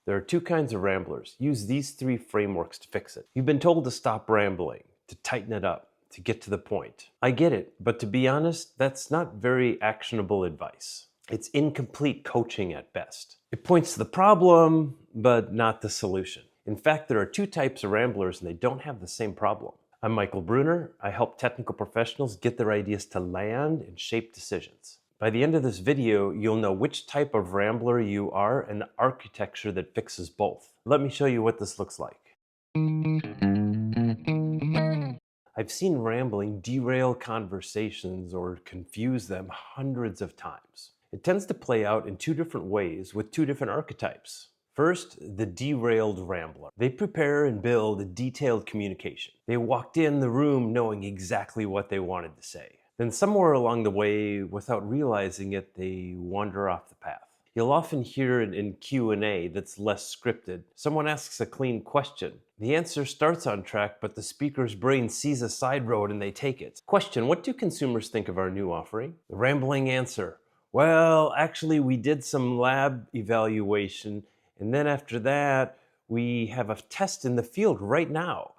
There are two kinds of ramblers. Use these three frameworks to fix it. You've been told to stop rambling, to tighten it up, to get to the point. I get it, but to be honest, that's not very actionable advice. It's incomplete coaching at best. It points to the problem, but not the solution. In fact, there are two types of ramblers and they don't have the same problem. I'm Michael Bruner. I help technical professionals get their ideas to land and shape decisions. By the end of this video, you'll know which type of rambler you are and the architecture that fixes both. Let me show you what this looks like. I've seen rambling derail conversations or confuse them hundreds of times. It tends to play out in two different ways with two different archetypes. First, the derailed rambler. They prepare and build a detailed communication. They walked in the room knowing exactly what they wanted to say. Then somewhere along the way, without realizing it, they wander off the path. You'll often hear it in Q&A that's less scripted. Someone asks a clean question. The answer starts on track, but the speaker's brain sees a side road and they take it. Question: what do consumers think of our new offering? The rambling answer: well, actually we did some lab evaluation, and then after that, we have a test in the field right now.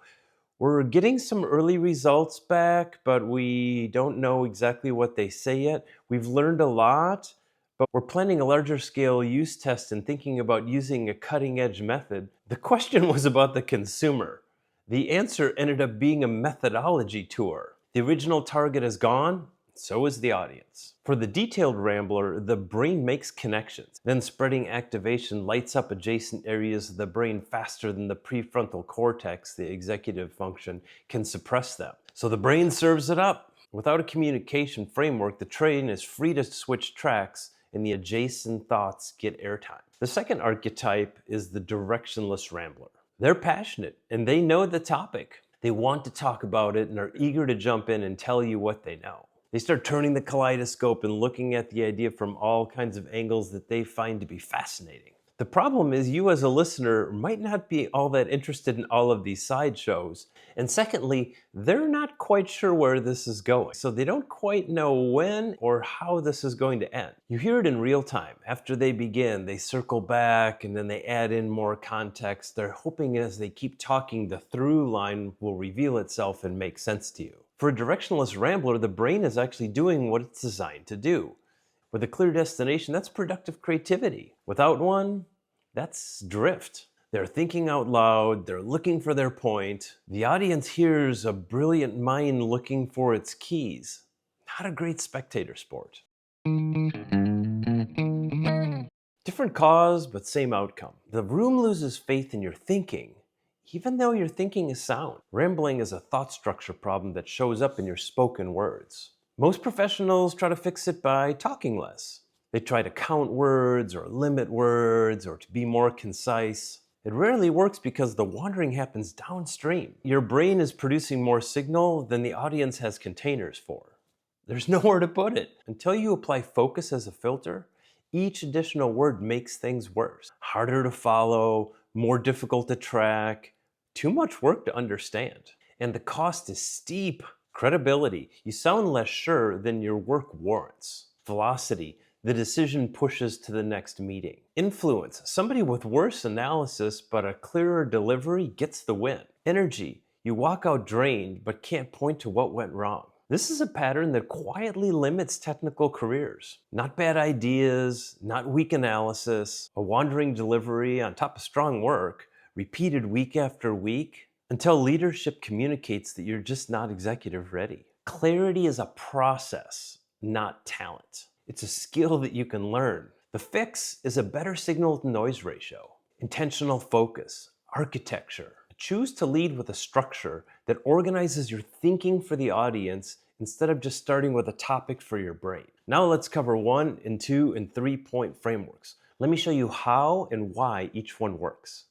We're getting some early results back, but we don't know exactly what they say yet. We've learned a lot, but we're planning a larger scale use test and thinking about using a cutting edge method. The question was about the consumer. The answer ended up being a methodology tour. The original target is gone, so is the audience. For the detailed rambler, the brain makes connections. Then spreading activation lights up adjacent areas of the brain faster than the prefrontal cortex, the executive function, can suppress them. So the brain serves it up. Without a communication framework, the train is free to switch tracks and the adjacent thoughts get airtime. The second archetype is the directionless rambler. They're passionate and they know the topic. They want to talk about it and are eager to jump in and tell you what they know. They start turning the kaleidoscope and looking at the idea from all kinds of angles that they find to be fascinating. The problem is you as a listener might not be all that interested in all of these sideshows. And secondly, they're not quite sure where this is going. So they don't quite know when or how this is going to end. You hear it in real time. After they begin, they circle back and then they add in more context. They're hoping as they keep talking, the through line will reveal itself and make sense to you. For a directionless rambler, the brain is actually doing what it's designed to do. With a clear destination, that's productive creativity. Without one, that's drift. They're thinking out loud, they're looking for their point. The audience hears a brilliant mind looking for its keys. Not a great spectator sport. Different cause, but same outcome. The room loses faith in your thinking, even though your thinking is sound. Rambling is a thought structure problem that shows up in your spoken words. Most professionals try to fix it by talking less. They try to count words or limit words or to be more concise. It rarely works because the wandering happens downstream. Your brain is producing more signal than the audience has containers for. There's nowhere to put it. Until you apply focus as a filter, each additional word makes things worse. Harder to follow, more difficult to track, too much work to understand. And the cost is steep. Credibility. You sound less sure than your work warrants. Velocity. The decision pushes to the next meeting. Influence. Somebody with worse analysis but a clearer delivery gets the win. Energy. You walk out drained but can't point to what went wrong. This is a pattern that quietly limits technical careers. Not bad ideas, not weak analysis, a wandering delivery on top of strong work, repeated week after week, until leadership communicates that you're just not executive ready. Clarity is a process, not talent. It's a skill that you can learn. The fix is a better signal to noise ratio, intentional focus, architecture. Choose to lead with a structure that organizes your thinking for the audience instead of just starting with a topic for your brain. Now let's cover 1 and 2 and 3 point frameworks. Let me show you how and why each one works.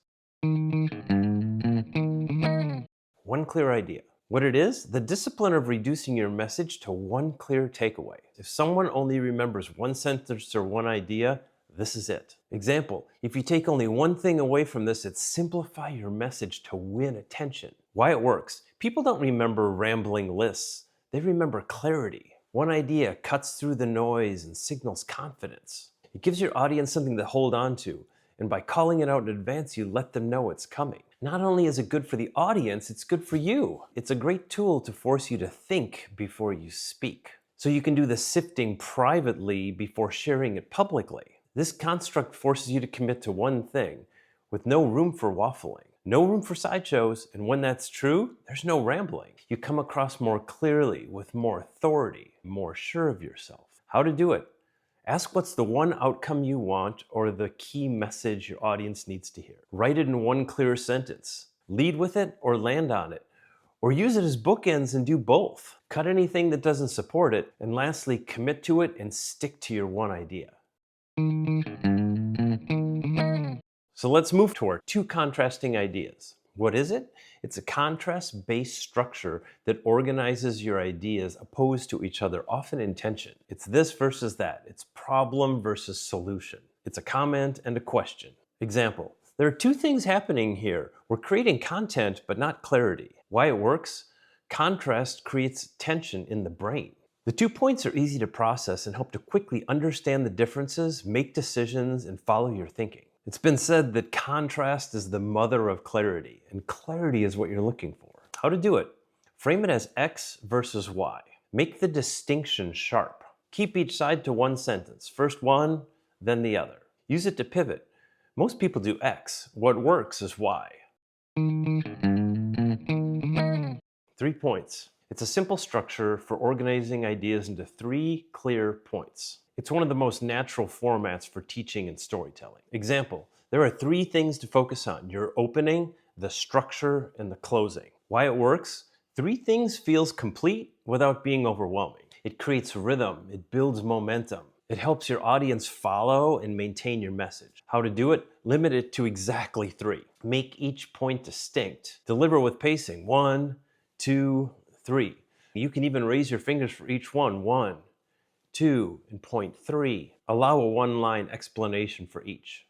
One clear idea. What it is, the discipline of reducing your message to one clear takeaway. If someone only remembers one sentence or one idea, this is it. Example, if you take only one thing away from this, it's simplify your message to win attention. Why it works. People don't remember rambling lists. They remember clarity. One idea cuts through the noise and signals confidence. It gives your audience something to hold on to. And by calling it out in advance, you let them know it's coming. Not only is it good for the audience, it's good for you. It's a great tool to force you to think before you speak. So you can do the sifting privately before sharing it publicly. This construct forces you to commit to one thing, with no room for waffling, no room for sideshows, and when that's true, there's no rambling. You come across more clearly, with more authority, more sure of yourself. How to do it? Ask what's the one outcome you want or the key message your audience needs to hear. Write it in one clear sentence. Lead with it or land on it. Or use it as bookends and do both. Cut anything that doesn't support it. And lastly, commit to it and stick to your one idea. So let's move toward two contrasting ideas. What is it? It's a contrast-based structure that organizes your ideas opposed to each other, often in tension. It's this versus that. It's problem versus solution. It's a comment and a question. Example, there are two things happening here. We're creating content, but not clarity. Why it works? Contrast creates tension in the brain. The 2 points are easy to process and help to quickly understand the differences, make decisions, and follow your thinking. It's been said that contrast is the mother of clarity, and clarity is what you're looking for. How to do it? Frame it as X versus Y. Make the distinction sharp. Keep each side to one sentence. First one, then the other. Use it to pivot. Most people do X. What works is Y. 3 points. It's a simple structure for organizing ideas into 3 clear points. It's one of the most natural formats for teaching and storytelling. Example, there are 3 things to focus on: your opening, the structure, and the closing. Why it works? 3 things feels complete without being overwhelming. It creates rhythm, it builds momentum. It helps your audience follow and maintain your message. How to do it? Limit it to exactly 3. Make each point distinct. Deliver with pacing. 1, 2, 3. You can even raise your fingers for each one. 1, 2, and point 3. Allow a one-line explanation for each.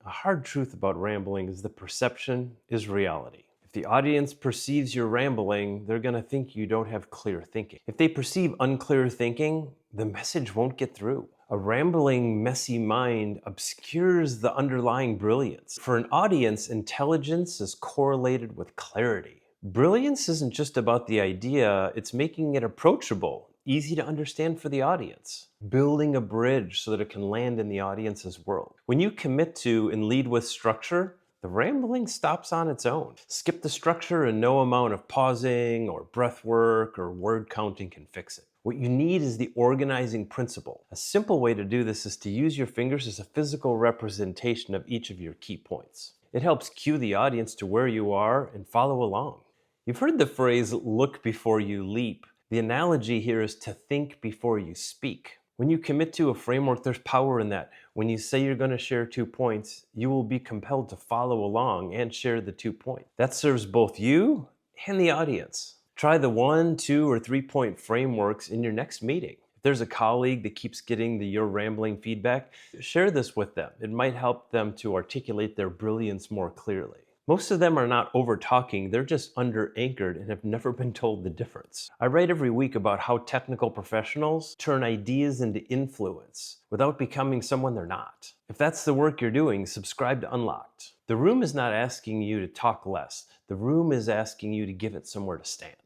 A hard truth about rambling is the perception is reality. If the audience perceives you're rambling, they're going to think you don't have clear thinking. If they perceive unclear thinking, the message won't get through. A rambling, messy mind obscures the underlying brilliance. For an audience, intelligence is correlated with clarity. Brilliance isn't just about the idea, it's making it approachable, easy to understand for the audience. Building a bridge so that it can land in the audience's world. When you commit to and lead with structure, the rambling stops on its own. Skip the structure and no amount of pausing or breath work or word counting can fix it. What you need is the organizing principle. A simple way to do this is to use your fingers as a physical representation of each of your key points. It helps cue the audience to where you are and follow along. You've heard the phrase, look before you leap. The analogy here is to think before you speak. When you commit to a framework, there's power in that. When you say you're going to share 2 points, you will be compelled to follow along and share the 2 points. That serves both you and the audience. Try the 1, 2, or 3 point frameworks in your next meeting. If there's a colleague that keeps getting your rambling feedback, share this with them. It might help them to articulate their brilliance more clearly. Most of them are not over-talking, they're just under-anchored and have never been told the difference. I write every week about how technical professionals turn ideas into influence without becoming someone they're not. If that's the work you're doing, subscribe to Unlocked. The room is not asking you to talk less. The room is asking you to give it somewhere to stand.